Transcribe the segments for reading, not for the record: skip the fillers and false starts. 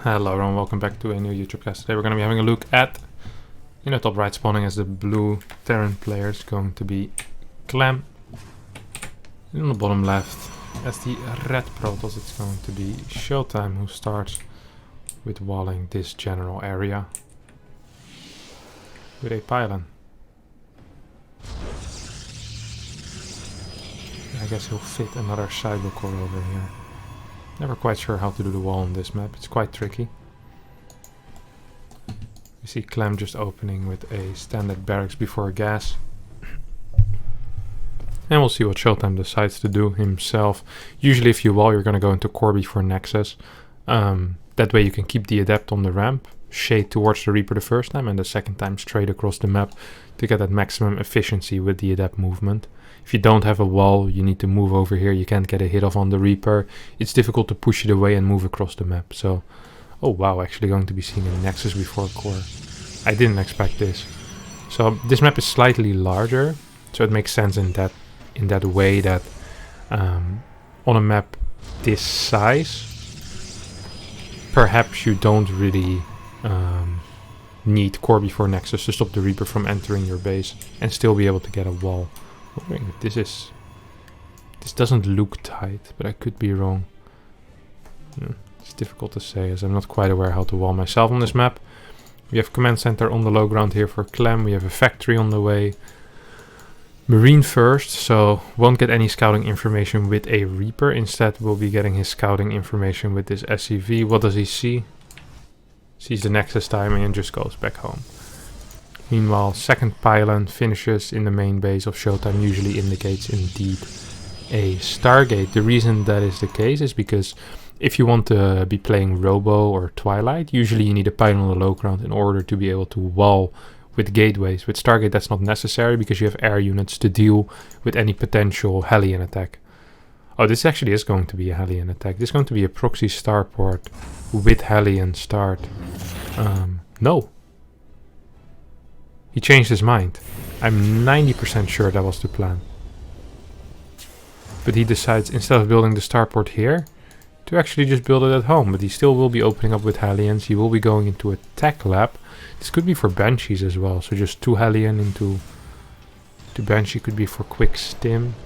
Hello everyone, welcome back to a new YouTube cast. Today we're going to be having a look at, in the top right spawning as the blue Terran player is going to be Clem. And on the bottom left as the red Protoss it's going to be Showtime, who starts with walling this general area with a pylon. I guess he'll fit another cyber core over here. Never quite sure how to do the wall on this map, it's quite tricky. You see Clem just opening with a standard barracks before gas. And we'll see what Showtime decides to do himself. Usually if you wall you're going to go into core before Nexus. That way you can keep the adept on the ramp, shade towards the Reaper the first time and the second time straight across the map to get that maximum efficiency with the adept movement. If you don't have a wall, you need to move over here, you can't get a hit off on the Reaper. It's difficult to push it away and move across the map. So, oh wow, actually going to be seeing a Nexus before core. I didn't expect this. So this map is slightly larger, so it makes sense in that way that on a map this size, perhaps you don't really need core before Nexus to stop the Reaper from entering your base and still be able to get a wall. This doesn't look tight, but I could be wrong. It's difficult to say as I'm not quite aware how to wall myself on this map. We have command center on the low ground here for Clem. We have a factory on the way. Marine first, so won't get any scouting information with a Reaper. Instead we'll be getting his scouting information with this SCV. What does he see? Sees the Nexus timing and just goes back home. Meanwhile, second pylon finishes in the main base of Showtime usually indicates indeed a Stargate. The reason that is the case is because if you want to be playing Robo or Twilight, usually you need a pylon on the low ground in order to be able to wall with gateways. With Stargate that's not necessary because you have air units to deal with any potential Hellion attack. Oh, this actually is going to be a Hellion attack. This is going to be a proxy starport with Hellion start. No. He changed his mind. I'm 90% sure that was the plan. But he decides, instead of building the starport here, to actually just build it at home. But he still will be opening up with Hellions. He will be going into a tech lab. This could be for Banshees as well. So just 2 Hellion into Banshee could be for quick stim.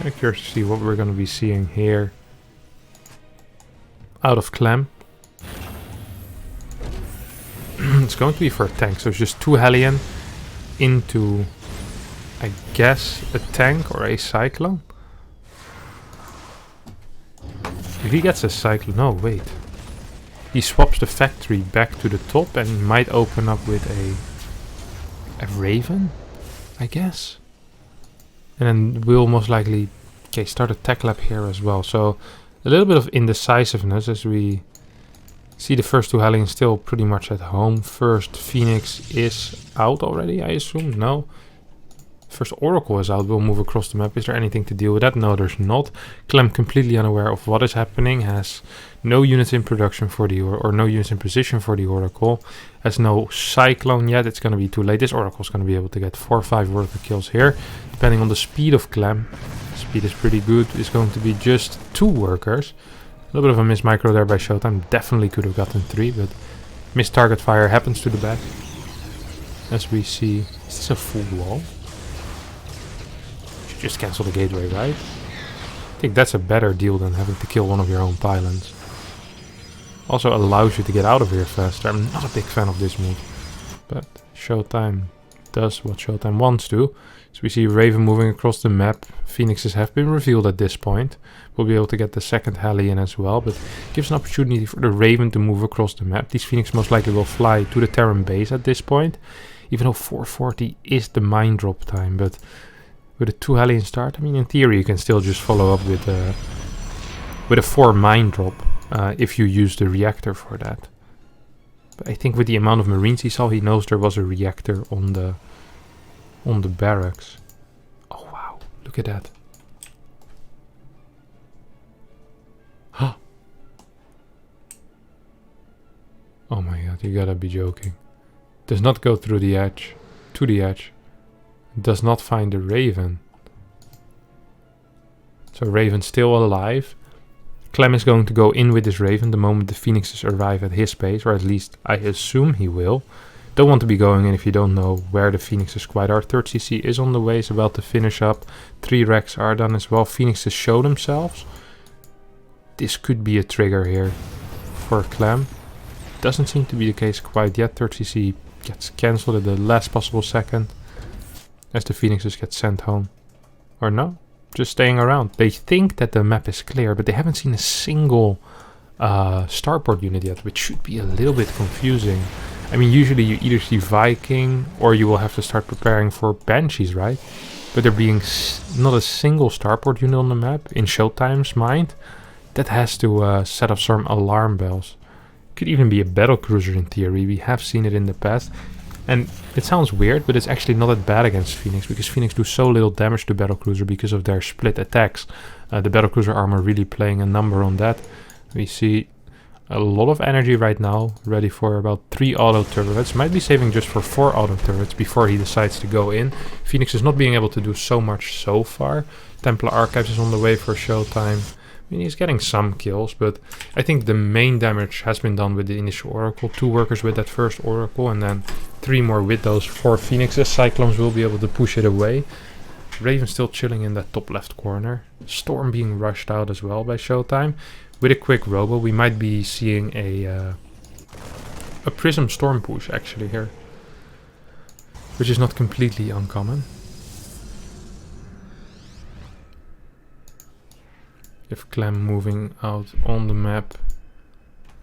I'm curious to see what we're going to be seeing here out of Clem. It's going to be for a tank, so it's just 2 Hellion into, I guess, a tank or a Cyclone. If he gets a Cyclone, no, wait. He swaps the factory back to the top and might open up with a Raven, I guess. And then we'll most likely, okay, start a tech lab here as well. So a little bit of indecisiveness as we see the first 2 Hellions still pretty much at home. First Phoenix is out already, I assume. No. First Oracle is out. We'll move across the map. Is there anything to deal with that? No, there's not. Clem completely unaware of what is happening. Has no units in production for the or no units in position for the Oracle. Has no Cyclone yet. It's going to be too late. This Oracle is going to be able to get 4 or 5 worth of kills here. Depending on the speed of Clem. Speed is pretty good. It's going to be just 2 workers. A little bit of a missed micro there by Showtime. Definitely could have gotten 3, but missed target fire happens to the back. As we see, is this a full wall? Should just cancel the gateway, right? I think that's a better deal than having to kill one of your own pylons. Also allows you to get out of here faster. I'm not a big fan of this move, but Showtime does what Showtime wants to. So we see Raven moving across the map. Phoenixes have been revealed at this point. We'll be able to get the second Hellion as well, but gives an opportunity for the Raven to move across the map. These Phoenix most likely will fly to the Terran base at this point, even though 440 is the mine drop time. But with a 2 Hellion start, I mean, in theory you can still just follow up with a 4 mine drop if you use the reactor for that. But I think with the amount of Marines he saw, he knows there was a reactor on the barracks. Oh wow, look at that. Huh. Oh my god, you gotta be joking. Does not go through the edge, to the edge. Does not find the Raven. So Raven still alive. Clem is going to go in with his Raven the moment the Phoenixes arrive at his base, or at least I assume he will. Don't want to be going in if you don't know where the Phoenixes quite are. 3rd CC is on the way, is about to finish up. 3 Rex are done as well. Phoenixes show themselves. This could be a trigger here for Clem. Doesn't seem to be the case quite yet. 3rd CC gets cancelled at the last possible second as the Phoenixes get sent home. Or no? Just staying around. They think that the map is clear, but they haven't seen a single starport unit yet, which should be a little bit confusing. I mean, usually you either see Viking or you will have to start preparing for Banshees, right? But there being not a single starport unit on the map, in Showtime's mind, that has to set off some alarm bells. Could even be a battlecruiser in theory. We have seen it in the past. And it sounds weird, but it's actually not that bad against Phoenix, because Phoenix do so little damage to battlecruiser because of their split attacks. The battlecruiser armor really playing a number on that. We see a lot of energy right now, ready for about 3 auto turrets. Might be saving just for 4 auto turrets before he decides to go in. Phoenix is not being able to do so much so far. Templar Archives is on the way for Showtime. I mean, he's getting some kills, but I think the main damage has been done with the initial Oracle. 2 workers with that first Oracle, and then 3 more with those 4 Phoenixes. Cyclones will be able to push it away. Raven still chilling in that top left corner. Storm being rushed out as well by Showtime. With a quick robo, we might be seeing a Prism Storm push actually here, which is not completely uncommon. If Clem moving out on the map,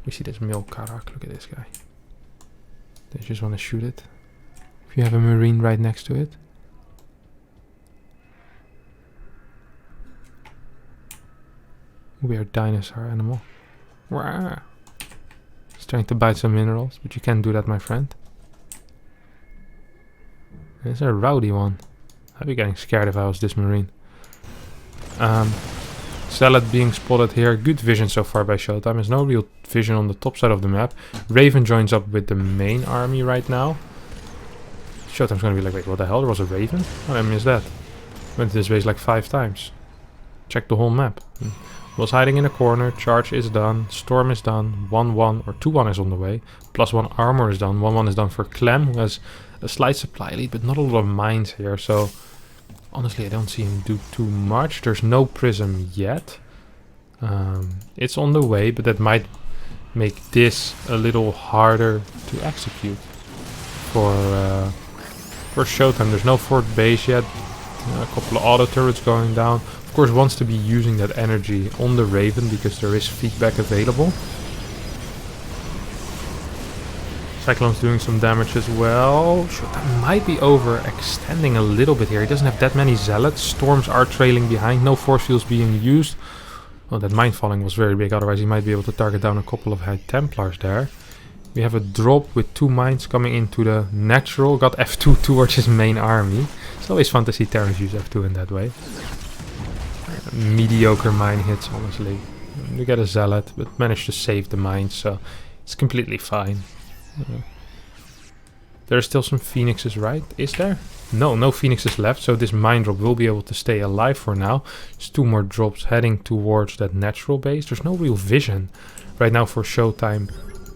we see this Milkarak. Look at this guy. They just want to shoot it. If you have a Marine right next to it. Weird dinosaur animal. Wah. It's trying to bite some minerals, but you can't do that, my friend. It's a rowdy one. I'd be getting scared if I was this Marine. Zealot being spotted here. Good vision so far by Showtime. There's no real vision on the top side of the map. Raven joins up with the main army right now. Showtime's gonna be like, wait, what the hell? There was a Raven? Oh, I missed that. Went to this base like 5 times. Checked the whole map. Was hiding in a corner. Charge is done. Storm is done. 1-1 or 2-1 is on the way. +1 armor is done. 1-1 is done for Clem, who has a slight supply lead, but not a lot of mines here. So honestly, I don't see him do too much. There's no Prism yet. It's on the way, but that might make this a little harder to execute for Showtime. There's no 4th base yet. A couple of auto turrets going down. Of course, wants to be using that energy on the Raven because there is feedback available. Cyclone's doing some damage as well. Showtime might be overextending a little bit here. He doesn't have that many Zealots. Storms are trailing behind. No force fields being used. Well, that mine falling was very big. Otherwise, he might be able to target down a couple of High Templars there. We have a drop with 2 mines coming into the natural. Got F2 towards his main army. It's always fun to see Terrans use F2 in that way. Mediocre mine hits, honestly. You get a Zealot, but managed to save the mines, so it's completely fine. There are still some Phoenixes, right? Is there? No Phoenixes left, so this mine drop will be able to stay alive for now. There's 2 more drops heading towards that natural base. There's no real vision right now for Showtime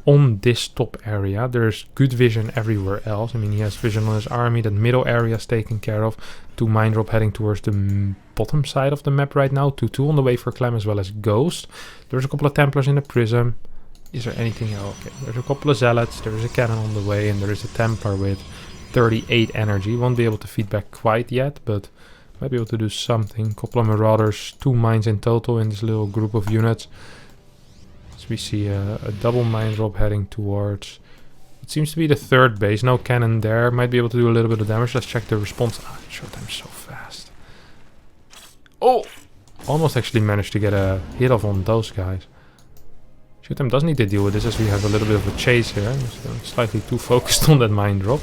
on this top area. There's good vision everywhere else. I mean, he has vision on his army. That middle area is taken care of. 2 mine drop heading towards the bottom side of the map right now. 2-2 on the way for Clem as well as Ghost. There's a couple of Templars in the Prism. Is there anything else? Okay, there's a couple of Zealots. There's a cannon on the way, and there is a Templar with 38 energy. Won't be able to feed back quite yet, but might be able to do something. Couple of Marauders, 2 mines in total in this little group of units. So we see a double mine drop heading towards, it seems to be the 3rd base. No cannon there. Might be able to do a little bit of damage. Let's check the response. Showtime's so fast. Oh! Almost actually managed to get a hit off on those guys. Showtime does need to deal with this as we have a little bit of a chase here. So slightly too focused on that mine drop.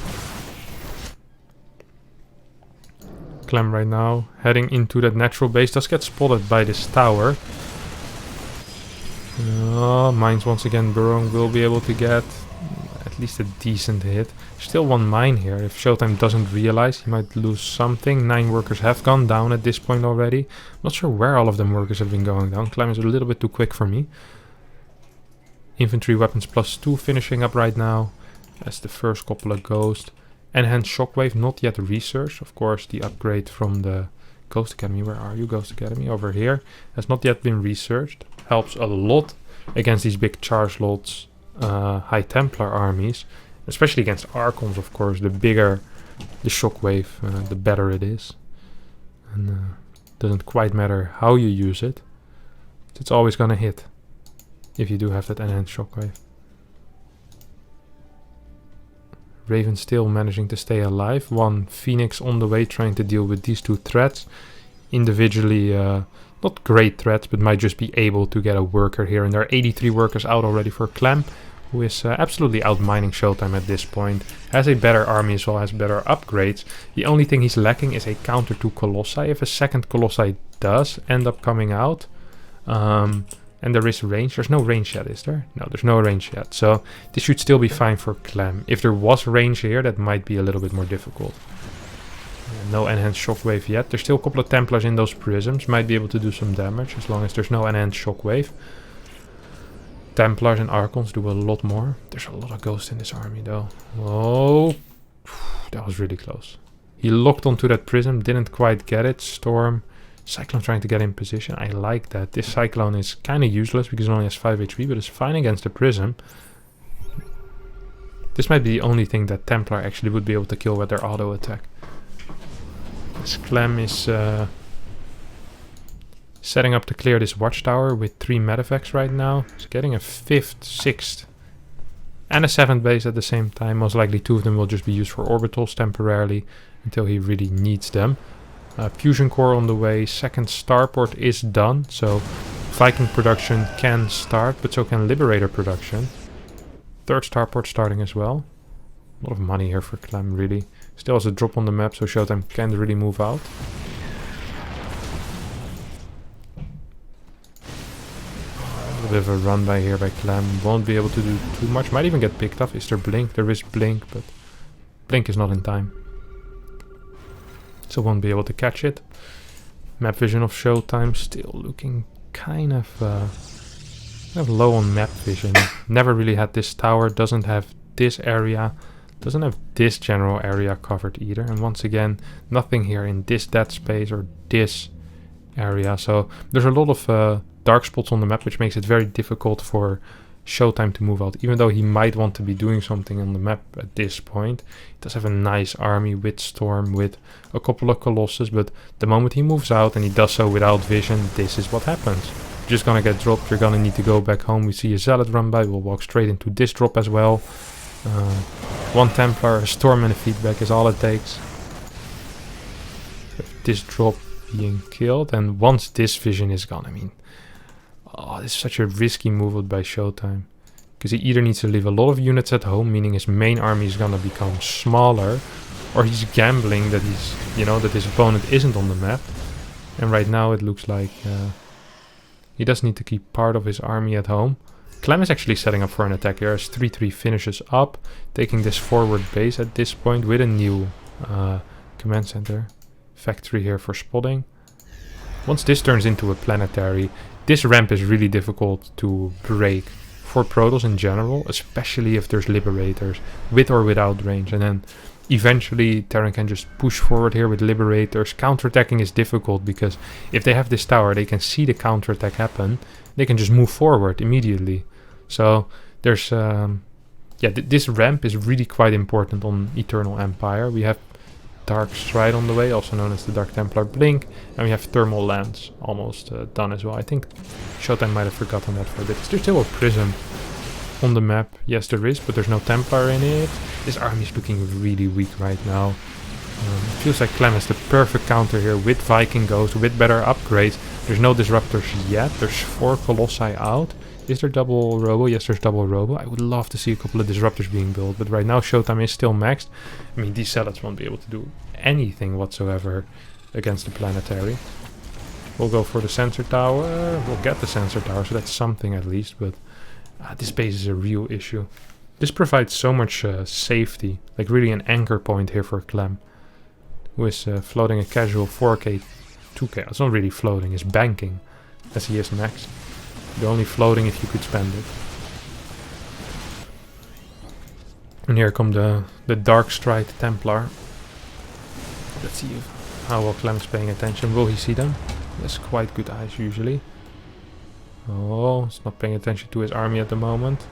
Clem right now heading into that natural base. Does get spotted by this tower. Mines once again burrowing. Will be able to get at at least a decent hit. Still one mine here. If Showtime doesn't realize, he might lose something. 9 workers have gone down at this point already. Not sure where all of them workers have been going down. Clem is a little bit too quick for me. Infantry weapons +2 finishing up right now. That's the first couple of Ghost. Enhanced Shockwave, not yet researched. Of course, the upgrade from the Ghost Academy. Where are you, Ghost Academy? Over here. Has not yet been researched. Helps a lot against these big charge lots, High Templar armies. Especially against Archons, of course. The bigger the Shockwave, the better it is. And doesn't quite matter how you use it. It's always gonna hit. If you do have that enhanced Shockwave. Raven still managing to stay alive. One Phoenix on the way trying to deal with these 2 threats. Individually, not great threats, but might just be able to get a worker here. And there are 83 workers out already for Clem, who is absolutely outmining Showtime at this point. Has a better army as well, has better upgrades. The only thing he's lacking is a counter to Colossi. If a second Colossi does end up coming out, and there is range. There's no range yet, is there? No, there's no range yet. So this should still be fine for Clem. If there was range here, that might be a little bit more difficult. No enhanced Shockwave yet. There's still a couple of Templars in those prisms. Might be able to do some damage as long as there's no enhanced Shockwave. Templars and Archons do a lot more. There's a lot of Ghosts in this army though. Oh, that was really close. He locked onto that prism, didn't quite get it. Storm. Cyclone trying to get in position. I like that. This Cyclone is kind of useless because it only has 5 HP, but it's fine against the Prism. This might be the only thing that Templar actually would be able to kill with their auto attack. This Clem is setting up to clear this watchtower with 3 medevacs right now. He's getting a 5th, 6th, and a 7th base at the same time. Most likely 2 of them will just be used for orbitals temporarily until he really needs them. Fusion core on the way. 2nd starport is done, so Viking production can start, but so can Liberator production. 3rd starport starting as well. A lot of money here for Clem, really. Still has a drop on the map, so Showtime can't really move out. A little bit of a run by here by Clem. Won't be able to do too much. Might even get picked off. Is there Blink? There is Blink, but Blink is not in time. So won't be able to catch it. Map vision of Showtime still looking kind of low on map vision. Never really had this tower, doesn't have this area, doesn't have this general area covered either. And once again, nothing here in this dead space or this area. So there's a lot of dark spots on the map, which makes it very difficult for Showtime to move out, even though he might want to be doing something on the map at this point. He does have a nice army with Storm, with a couple of Colossus, but the moment he moves out, and he does so without vision, this is what happens. You're just gonna get dropped, you're gonna need to go back home. We see a Zealot run by, we'll walk straight into this drop as well. 1 Templar, a Storm and a feedback is all it takes. This drop being killed, and once this vision is gone, I mean, oh, this is such a risky move by Showtime. Because he either needs to leave a lot of units at home, meaning his main army is gonna become smaller, or he's gambling that he's, you know, that his opponent isn't on the map. And right now it looks like he does need to keep part of his army at home. Clem is actually setting up for an attack here as 3-3 finishes up, taking this forward base at this point with a new command center. Factory here for spotting. Once this turns into a planetary, this ramp is really difficult to break for Protoss in general, especially if there's Liberators, with or without range. And then eventually Terran can just push forward here with Liberators. Counterattacking is difficult because if they have this tower, they can see the counterattack happen. They can just move forward immediately. So there's, this ramp is really quite important on Eternal Empire. We have Dark Stride on the way, also known as the Dark Templar Blink, and we have Thermal Lance almost done as well. I think Showtime might have forgotten that for a bit. Is there still a Prism on the map? Yes, there is, but there's no Templar in it. This army is looking really weak right now. Feels like Clem has the perfect counter here with Viking Ghost, with better upgrades. There's no Disruptors yet. There's 4 Colossi out. Is there double Robo? Yes, there's double Robo. I would love to see a couple of Disruptors being built, but right now Showtime is still maxed. I mean, these Zealots won't be able to do anything whatsoever against the Planetary. We'll go for the Sensor Tower. We'll get the Sensor Tower, so that's something at least, but this base is a real issue. This provides so much safety, like really an anchor point here for Clem, who is floating a casual 4k, 2k. It's not really floating, it's banking, as he is next. You're only floating if you could spend it. And here come the Dark Stride Templar. Let's see how well Clem is paying attention. Will he see them? He has quite good eyes usually. Oh, he's not paying attention to his army at the moment.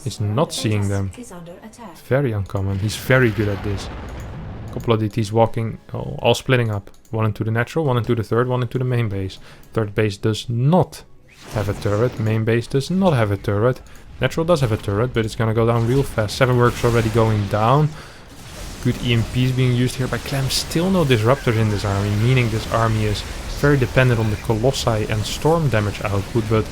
He's not seeing them. Very uncommon. He's very good at this. A couple of DTs walking, all splitting up. One into the natural, one into the third, one into the main base. Third base does not have a turret. Main base does not have a turret. Natural does have a turret, but it's gonna go down real fast. 7 workers already going down. Good EMPs being used here by Clem. Still no disruptors in this army, meaning this army is very dependent on the Colossi and Storm damage output, but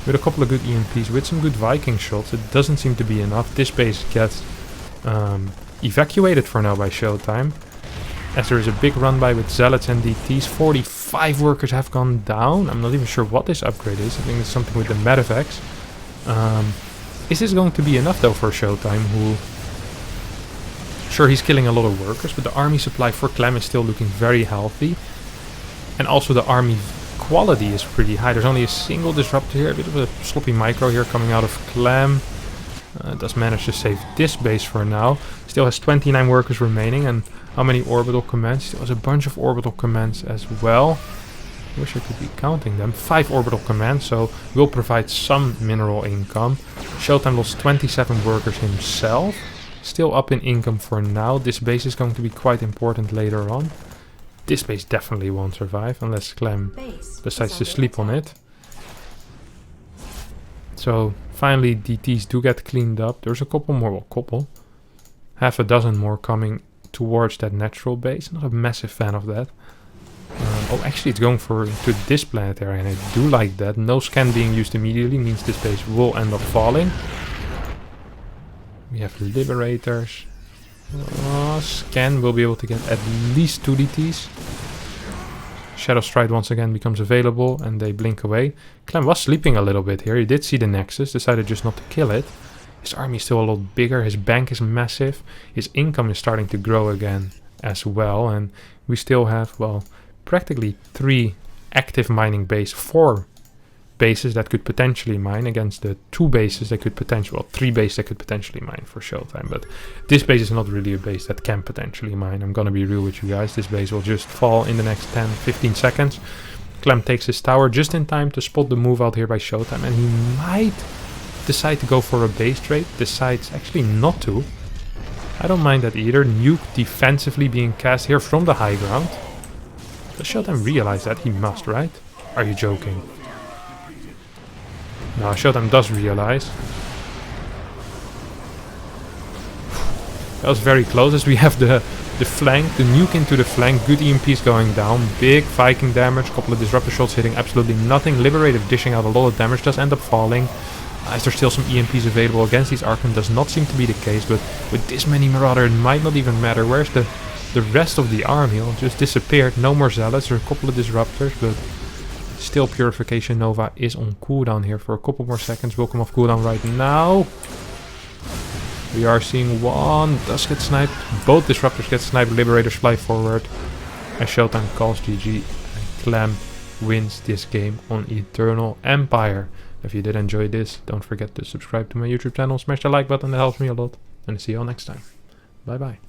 with a couple of good EMPs, with some good Viking shots, it doesn't seem to be enough. This base gets evacuated for now by Showtime, as there is a big run by with Zealots and DTs. 45 workers have gone down. I'm not even sure what this upgrade is. I think it's something with the Medivacs. Is this going to be enough though for Showtime, who... Sure, he's killing a lot of workers, but the army supply for Clem is still looking very healthy. And also the army quality is pretty high. There's only a single disruptor here, a bit of a sloppy micro here coming out of Clem. Does manage to save this base for now. Still has 29 workers remaining, and how many orbital commands? Still has a bunch of orbital commands as well. Wish I could be counting them. 5 orbital commands, so will provide some mineral income. Showtime lost 27 workers himself. Still up in income for now. This base is going to be quite important later on. This base definitely won't survive unless Clem decides to sleep on it. So finally DTs do get cleaned up. There's a couple more, well, half a dozen more coming towards that natural base. Not a massive fan of that. Oh, actually it's going to this planetary, and I do like that. No scan being used immediately means this base will end up falling. We have Liberators. Scan will be able to get at least 2 DTs. Shadow Stride once again becomes available, and they blink away. Clem was sleeping a little bit here. He did see the Nexus, decided just not to kill it. His army is still a lot bigger. His bank is massive. His income is starting to grow again as well. And we still have, well, practically 3 active mining bases, 4 bases that could potentially mine against the 2 bases that could potentially, well, 3 bases that could potentially mine for Showtime. But this base is not really a base that can potentially mine. I'm gonna be real with you guys. This base will just fall in the next 10-15 seconds. Clem takes his tower just in time to spot the move out here by Showtime, and he might decide to go for a base trade. Decides actually not to. I don't mind that either. Nuke defensively being cast here from the high ground. Does Showtime realize that? He must, right? Are you joking? No, Showtime does realize. That was very close, as we have the flank, the nuke into the flank. Good EMPs going down. Big Viking damage. Couple of disruptor shots hitting absolutely nothing. Liberator dishing out a lot of damage. Does end up falling. Is there still some EMPs available against these Archon? Does not seem to be the case, but with this many Marauder it might not even matter. Where's the rest of the army? It just disappeared. No more Zealots. There are a couple of disruptors, but still Purification Nova is on cooldown here for a couple more seconds. Will come off cooldown right now. We are seeing one does get sniped. Both disruptors get sniped. Liberators fly forward. And Showtime calls GG. And Clem wins this game on Eternal Empire. If you did enjoy this, don't forget to subscribe to my YouTube channel. Smash the like button, that helps me a lot. And see you all next time. Bye bye.